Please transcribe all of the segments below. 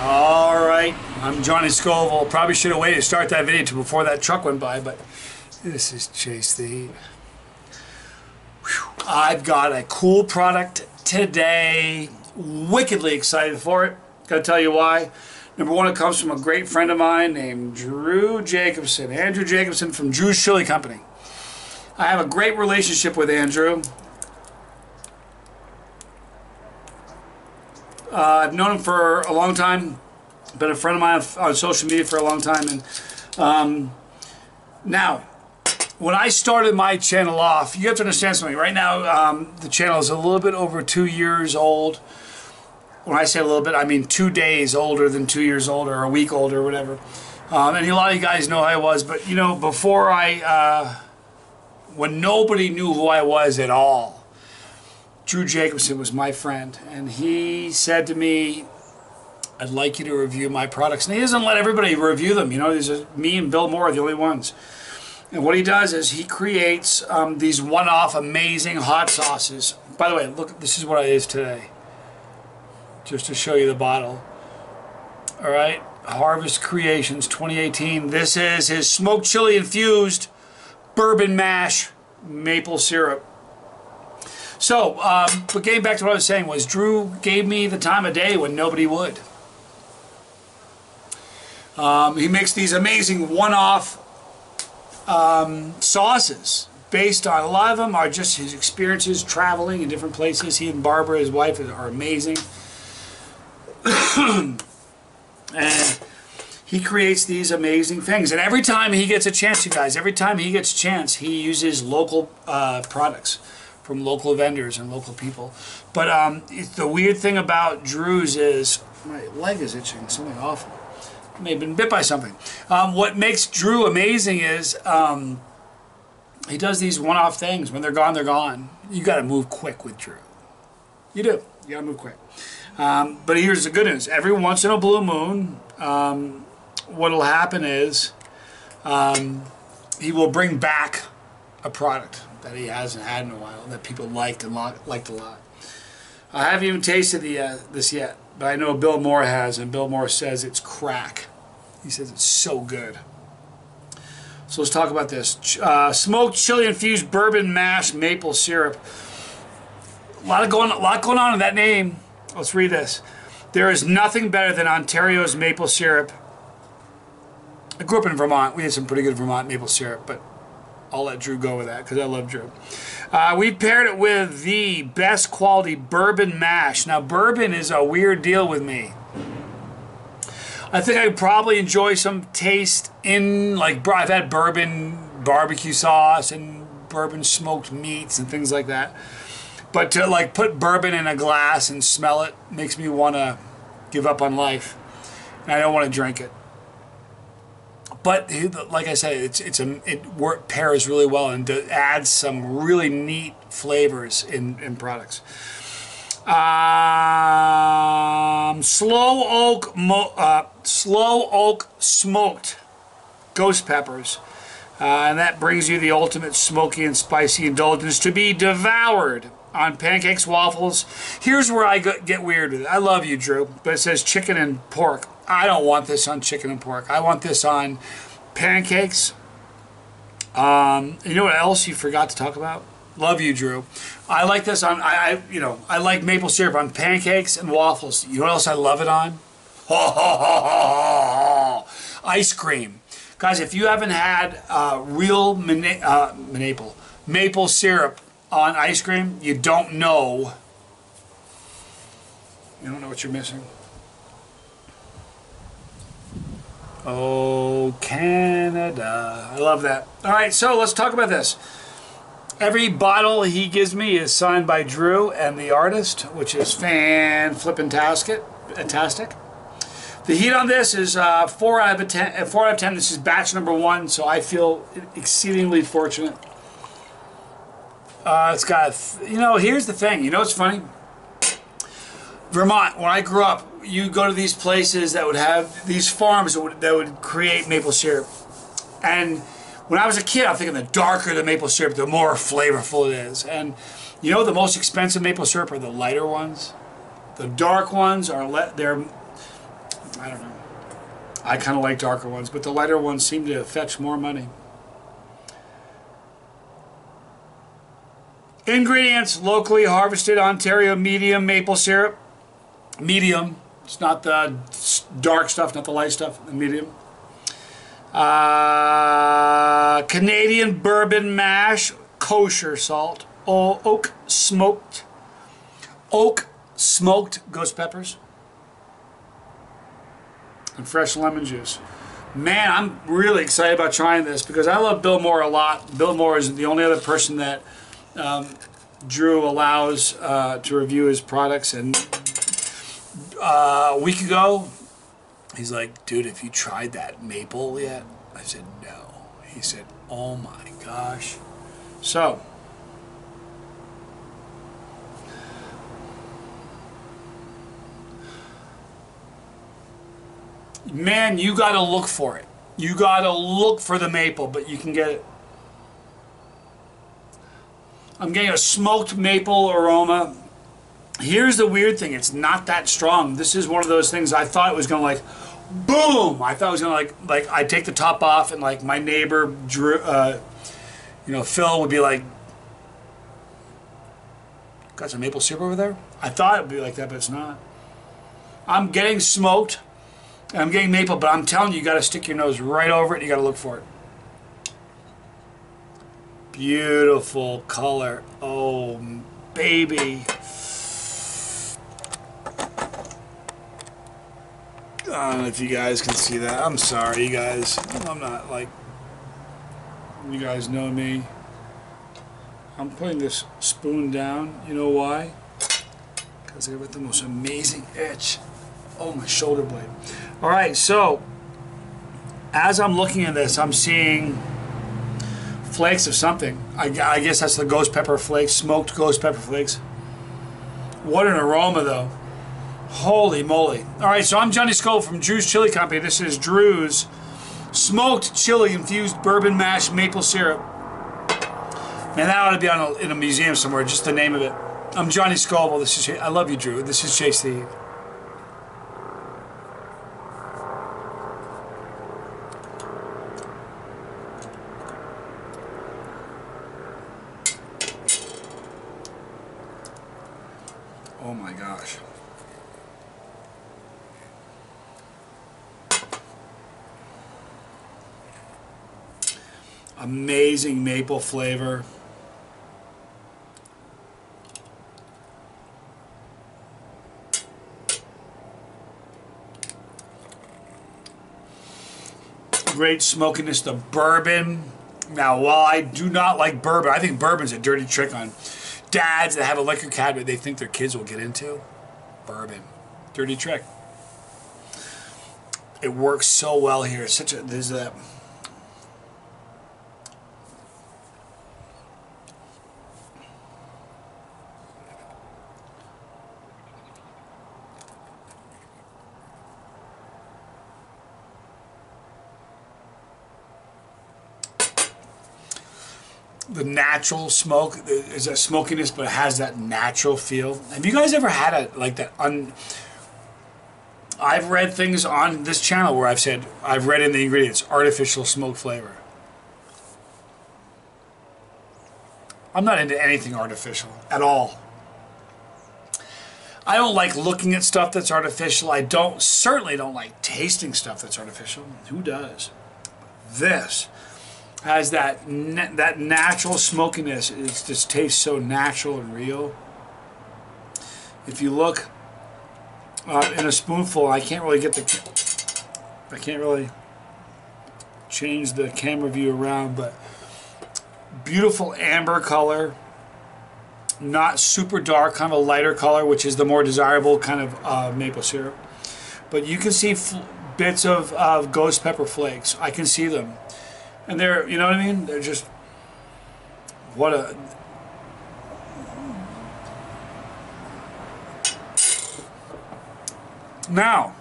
Alright, I'm Johnny Scoville. Probably should have waited to start that video before that truck went by, but this is Chase the Heat. Whew. I've got a cool product today. Wickedly excited for it. Gotta tell you why. Number one, it comes from a great friend of mine named Drew Jacobson. Andrew Jacobson from Drew's Chilli Company. I have a great relationship with Andrew. I've known him for a long time. Been a friend of mine on social media for a long time. And now, when I started my channel off, you have to understand something. Right now, the channel is a little bit over 2 years old. When I say a little bit, I mean 2 days older than 2 years old, or a week older, or whatever. And a lot of you guys know who I was, but you know, before when nobody knew who I was at all, Drew Jacobson was my friend, and he said to me, I'd like you to review my products. And he doesn't let everybody review them, you know, me and Bill Moore are the only ones. And what he does is he creates these one-off amazing hot sauces. By the way, look, this is what it is today. Just to show you the bottle. Alright, Harvest Creations 2018. This is his smoked chili infused bourbon mash maple syrup. So, but getting back to what I was saying was Drew gave me the time of day when nobody would. He makes these amazing one-off sauces based on, a lot of them are just his experiences traveling in different places. He and Barbara, his wife, are amazing. And he creates these amazing things. And every time he gets a chance, you guys, every time he gets a chance, he uses local products from local vendors and local people. But the weird thing about Drew's is, my leg is itching, something awful. I may have been bit by something. What makes Drew amazing is he does these one-off things. When they're gone, they're gone. You got to move quick with Drew. You do. You got to move quick. But here's the good news. Every once in a blue moon, what will happen is he will bring back a product that he hasn't had in a while, that people liked a lot. I haven't even tasted this yet, but I know Bill Moore has, and Bill Moore says it's crack. He says it's so good. So let's talk about this. Smoked chili infused bourbon mash maple syrup. A lot going on in that name. Let's read this. There is nothing better than Ontario's maple syrup. I grew up in Vermont. We had some pretty good Vermont maple syrup, but I'll let Drew go with that because I love Drew. We paired it with the best quality bourbon mash. Now, bourbon is a weird deal with me. I think I would probably enjoy some taste in, like, I've had bourbon barbecue sauce and bourbon smoked meats and things like that. But to, like, put bourbon in a glass and smell it makes me want to give up on life. And I don't want to drink it. But like I said, it pairs really well and adds some really neat flavors in products. Slow oak smoked ghost peppers, and that brings you the ultimate smoky and spicy indulgence to be devoured on pancakes, waffles. Here's where I get weird with it. I love you, Drew, but it says chicken and pork. I don't want this on chicken and pork. I want this on pancakes. You know what else you forgot to talk about? Love you, Drew. I like this on, I like maple syrup on pancakes and waffles. You know what else I love it on? Ice cream. Guys, if you haven't had real maple syrup on ice cream, you don't know what you're missing. Oh, Canada. I love that. All right, so let's talk about this. Every bottle he gives me is signed by Drew and the artist, which is fan-flippin-tastic. The heat on this is 4 out of 10. 4 out of 10. This is batch number 1, so I feel exceedingly fortunate. It's got, here's the thing. You know what's funny? Vermont, when I grew up, you go to these places that would have these farms that would create maple syrup. And when I was a kid, I'm thinking the darker the maple syrup, the more flavorful it is. And you know the most expensive maple syrup are the lighter ones. The dark ones are I don't know. I kind of like darker ones, but the lighter ones seem to fetch more money. Ingredients: locally harvested Ontario medium maple syrup. Medium. It's not the dark stuff, not the light stuff. The medium. Canadian bourbon mash, kosher salt, oak smoked ghost peppers, and fresh lemon juice. Man, I'm really excited about trying this because I love Bill Moore a lot. Bill Moore is the only other person that Drew allows to review his products, and a week ago he's like, dude, have you tried that maple yet? I said, no. He said, oh my gosh. So, man, you got to look for it. You got to look for the maple, but you can get it. I'm getting a smoked maple aroma. Here's the weird thing. It's not that strong. This is one of those things I thought it was going to like, boom! I thought it was going to like I'd take the top off and like my neighbor, Drew, you know, Phil would be like, got some maple syrup over there? I thought it would be like that, but it's not. I'm getting smoked. I'm getting maple, but I'm telling you, you got to stick your nose right over it and you got to look for it. Beautiful color. Oh, baby. I don't know if you guys can see that. I'm sorry, you guys. I'm not like, you guys know me. I'm putting this spoon down. You know why? Because I got the most amazing itch. Oh, my shoulder blade. All right, so as I'm looking at this, I'm seeing flakes of something. I guess that's the ghost pepper flakes, smoked ghost pepper flakes. What an aroma, though. Holy moly. All right, so I'm Johnny Scoville from Drew's Chili Company. This is Drew's smoked chili infused bourbon mash maple syrup. Man, that ought to be on in a museum somewhere, just the name of it. I'm Johnny Scoville. This is I love you, Drew. This is Chasetheheat. Oh my gosh. Amazing maple flavor. Great smokiness, the bourbon. Now, while I do not like bourbon, I think bourbon's a dirty trick on dads that have a liquor cabinet they think their kids will get into. Bourbon. Dirty trick. It works so well here. It's such a, there's a, the natural smoke. There's a smokiness, but it has that natural feel. Have you guys ever had a like that? I've read things on this channel where I've said I've read in the ingredients artificial smoke flavor. I'm not into anything artificial at all. I don't like looking at stuff that's artificial. I certainly don't like tasting stuff that's artificial. Who does? This has that natural smokiness. It just tastes so natural and real. If you look in a spoonful, I can't really change the camera view around, but beautiful amber color, not super dark, kind of a lighter color, which is the more desirable kind of maple syrup. But you can see bits of ghost pepper flakes. I can see them. And they're, you know what I mean? They're just, what a... Now,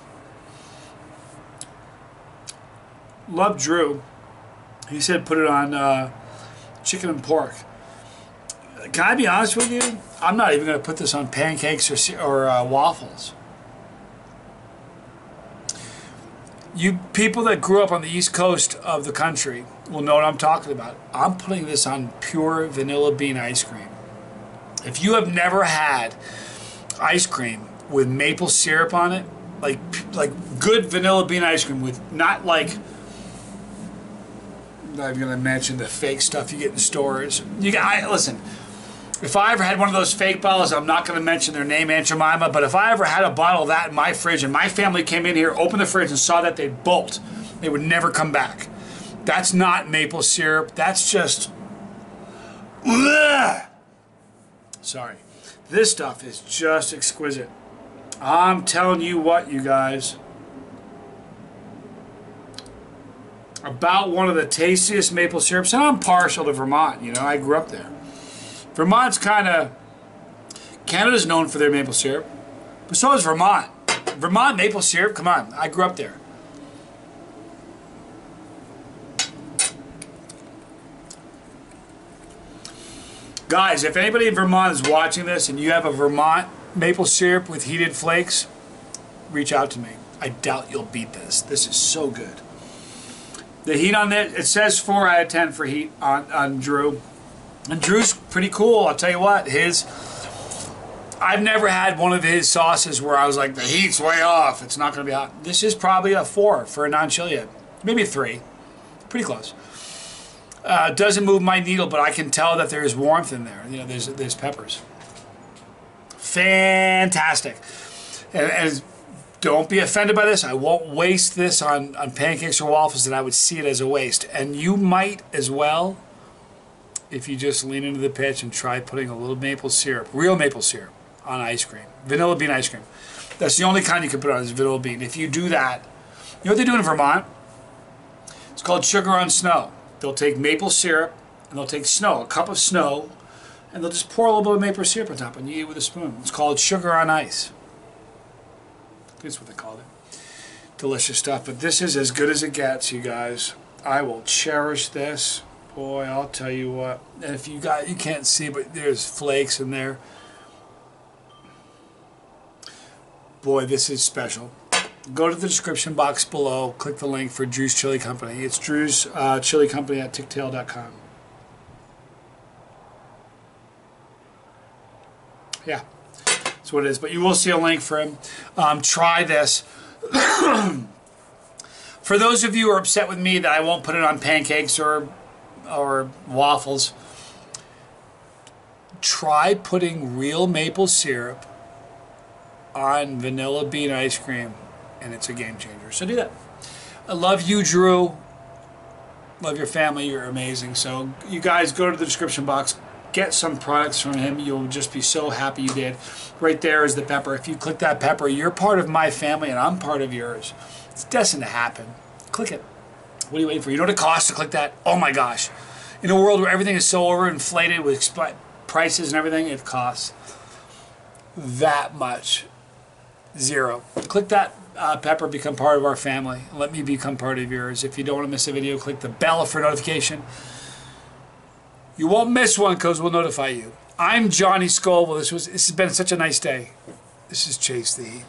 love Drew. He said put it on chicken and pork. Can I be honest with you? I'm not even going to put this on pancakes or waffles. You people that grew up on the East Coast of the country will know what I'm talking about. I'm putting this on pure vanilla bean ice cream. If you have never had ice cream with maple syrup on it, like good vanilla bean ice cream with not like, I'm not even gonna mention the fake stuff you get in stores. Listen. If I ever had one of those fake bottles, I'm not going to mention their name, Aunt Jemima, but if I ever had a bottle of that in my fridge and my family came in here, opened the fridge and saw that, they'd bolt. They would never come back. That's not maple syrup. That's just... Ugh. Sorry. This stuff is just exquisite. I'm telling you what, you guys. About one of the tastiest maple syrups. And I'm partial to Vermont, you know. I grew up there. Vermont's kind of... Canada's known for their maple syrup. But so is Vermont. Vermont maple syrup, come on. I grew up there. Guys, if anybody in Vermont is watching this and you have a Vermont maple syrup with heated flakes, reach out to me. I doubt you'll beat this. This is so good. The heat on it, it says 4 out of 10 for heat on Drew. And Drew's pretty cool, I'll tell you what. I've never had one of his sauces where I was like, the heat's way off, it's not going to be hot. This is probably a 4 for a non-chili. Maybe a 3. Pretty close. Doesn't move my needle, but I can tell that there's warmth in there. You know, there's peppers. Fantastic. And don't be offended by this. I won't waste this on pancakes or waffles, and I would see it as a waste. And you might as well, if you just lean into the pitch and try putting a little maple syrup, real maple syrup, on ice cream. Vanilla bean ice cream. That's the only kind you can put on is vanilla bean. If you do that, you know what they do in Vermont? It's called sugar on snow. They'll take maple syrup, and they'll take snow, a cup of snow, and they'll just pour a little bit of maple syrup on top, and you eat it with a spoon. It's called sugar on ice. That's what they call it. Delicious stuff, but this is as good as it gets, you guys. I will cherish this. Boy, I'll tell you what. And if you can't see, but there's flakes in there. Boy, this is special. Go to the description box below. Click the link for Drew's Chili Company. It's Drew's Chili Company at ticktail.com. Yeah, that's what it is. But you will see a link for him. Try this. For those of you who are upset with me that I won't put it on pancakes or waffles, try putting real maple syrup on vanilla bean ice cream, and it's a game changer. So do that. I love you, Drew. Love your family. You're amazing. So you guys go to the description box, get some products from him. You'll just be so happy you did. Right there is the pepper. If you click that pepper, you're part of my family and I'm part of yours. It's destined to happen. Click it. What are you waiting for? You know what it costs to click that? Oh my gosh. In a world where everything is so overinflated with prices and everything, it costs that much. Zero. Click that pepper, become part of our family. Let me become part of yours. If you don't want to miss a video, click the bell for notification. You won't miss one because we'll notify you. I'm Johnny Scoville. This has been such a nice day. This is Chase the Heat.